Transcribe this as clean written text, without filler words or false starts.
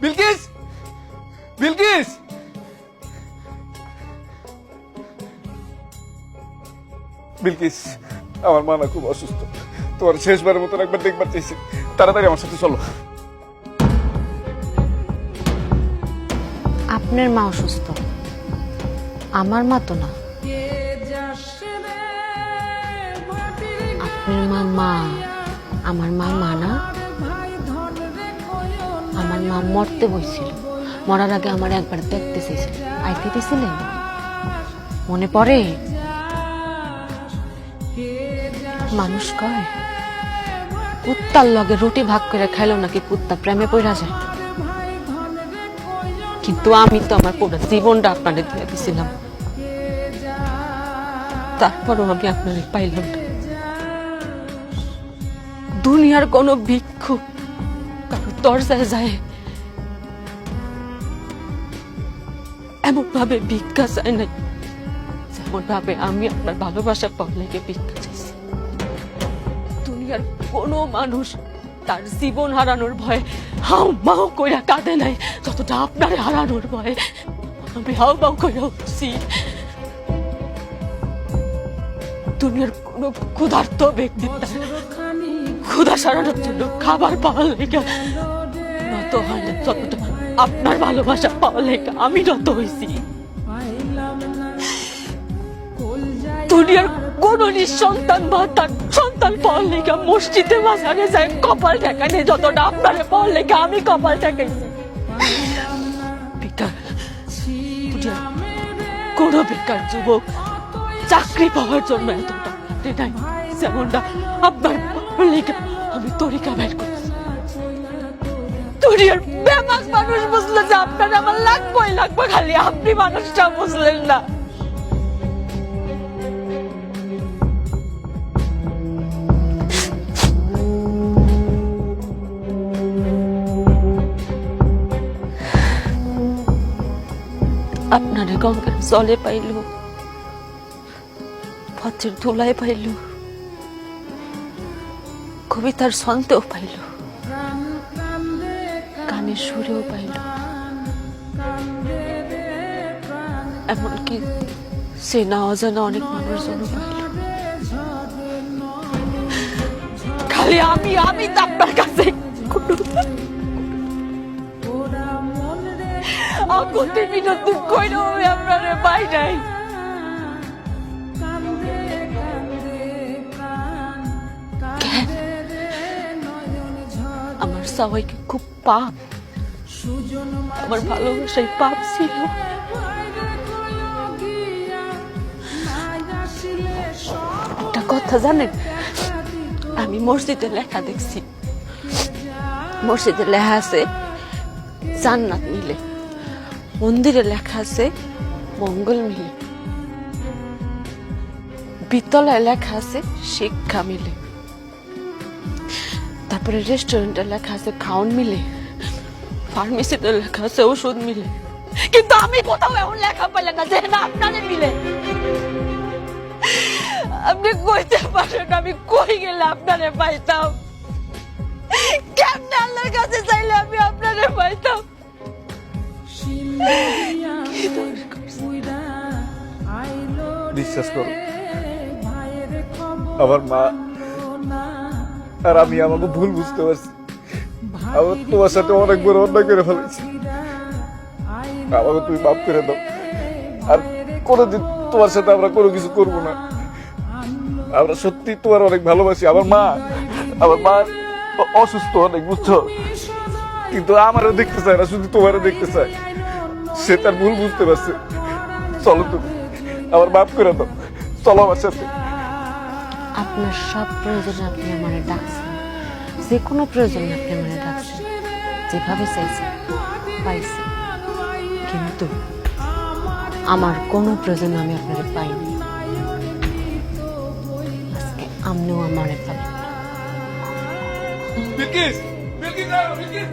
বিলকিস, বিলকিস, বিলকিস, আমার মা না খুব অসুস্থ। তোমার শেষবারের মতন একবার দেখবার চাইছি, তাড়াতাড়ি আমার সাথে চলো। আপনার মা অসুস্থ, আমার মা তো না। আপনার মা, আমার মা না। আমার মা মরতে বসছিল, মরার আগে আমার একবার দেখতে চেয়েছিল, আইতে দিছিলেন, মনে পড়ে? মানুষ কয় কুত্তার লগে রুটি ভাগ করে খাইলো নাকি কুত্তা প্রেমে পড়া যায়, কিন্তু আমি তো আমার পুরো জীবনটা আপনাদের দিয়ে দিছিলাম, তারপরও আমি আপনাদের পাইলাম না। দুনিয়ার কোন ভিক্ষুক কারো দরজায় যায় এমন ভাবে ভিক্ষা চায় নাই, যেমন ভাবে আমি আপনার ভালোবাসা পাওয়ার লেগে ভিক্ষা চাইছি। দুনিয়ার কোনো মানুষ তার জীবন হারানোর ভয়ে হাউ মাউ কইরা কাঁদে নাই, যতটা আপনার হারানোর ভয়ে আমি হাউ মাউ কইরা উঠছি। দুনিয়ার কোনো ক্ষুধার্ত ব্যক্তি তার ক্ষুধা সারানোর জন্য খাবার পাওয়ার লেগে নত হয় না, যতটা আপনার ভালোবাসা পাওয়ার লেগে আমি নত হয়েছি। দুনিয়ার কোন নিঃসন্তান বা তার সন্তান পাওয়ার লেগে মসজিদে মাঝারে যায় কপাল ঠেকানে, যতটা আপনার পাওয়ার লেগে আমি কপাল ঠেকাইছি। বেকার কোন বেকার যুবক চাকরি পাওয়ার জন্য এতটা নাই, যেমনটা আপনার পাওয়ার লেগে আমি তরিকা বের করছি। দুনিয়ার বেমাক মানুষ বুঝলো যে আপনার আমার লাগবে, খালি আপনি মানুষটা বুঝলেন না। আপনারে গঙ্গার জলে পাইল, পথের ধুলায় পাইল, কবিতার ছন্দেও পাইল, গানের সুরেও পাইল, এমনকি চেনা অজানা অনেক মানুষজন পাইল। খালি আমি তো আপনার কাছে আগতে বিনোদ কইল আপনারে পাই নাই। আমার সবাই কি খুব পাপ? আমার ভালোবাসাই পাপ ছিল? একটা কথা জানেন, আমি মসজিদে লেখা দেখছি, মসজিদে লেখা আছে জান্নাত মিলে, মন্দিরে লেখা আছে মঙ্গল মিলে, বিদ্যালয়ে লেখা আছে শিক্ষা মিলে, তারপরে রেস্টুরেন্টে লেখা আছে খাওন মিলে, ফার্মেসিতে লেখা আছে ওষুধ মিলে, কিন্তু আমি কোথাও এমন লেখা পাইলাম না যে না আপনারে মিলে। আপনি কইতে পারেন আমি কই গেলে আপনারে পাইতাম? কেমনে আল্লাহর কাছে চাইলে আমি আপনারে পাইতাম? বিশ্বাস করো, আমার মা আর আমি আমাকে ভুল বুঝতে পারছি, আমার তোমার সাথে অনেক বড় অন্যায় করে ফেলেছি, আমাকে তুমি মাফ করে দাও। আর কোনোদিন তোমার সাথে আমরা কোনো কিছু করবো না। আমরা সত্যি তোমার অনেক ভালোবাসি। আমার মা অসুস্থ অনেক, বুঝছো, কিন্তু আমারও দেখতে চায় না, শুধু তোমারও দেখতে চায়। সে তার ভুল বুঝতে পারছে। চলো তুমি আমার মাফ করে দাও, চলো আমার সাথে। আপনার সব প্রয়োজনে আপনি আমারে ডাকছেন, যে কোনো প্রয়োজনে আপনি আমারে ডাকছেন, যেভাবে চাইছেন পাইছি, কিন্তু আমার কোনো প্রয়োজনে আমি আপনারে পাইনি। আজকে আপনিও আমারে পাবেন না। বিলকিস, বিলকিস, বিলকিস।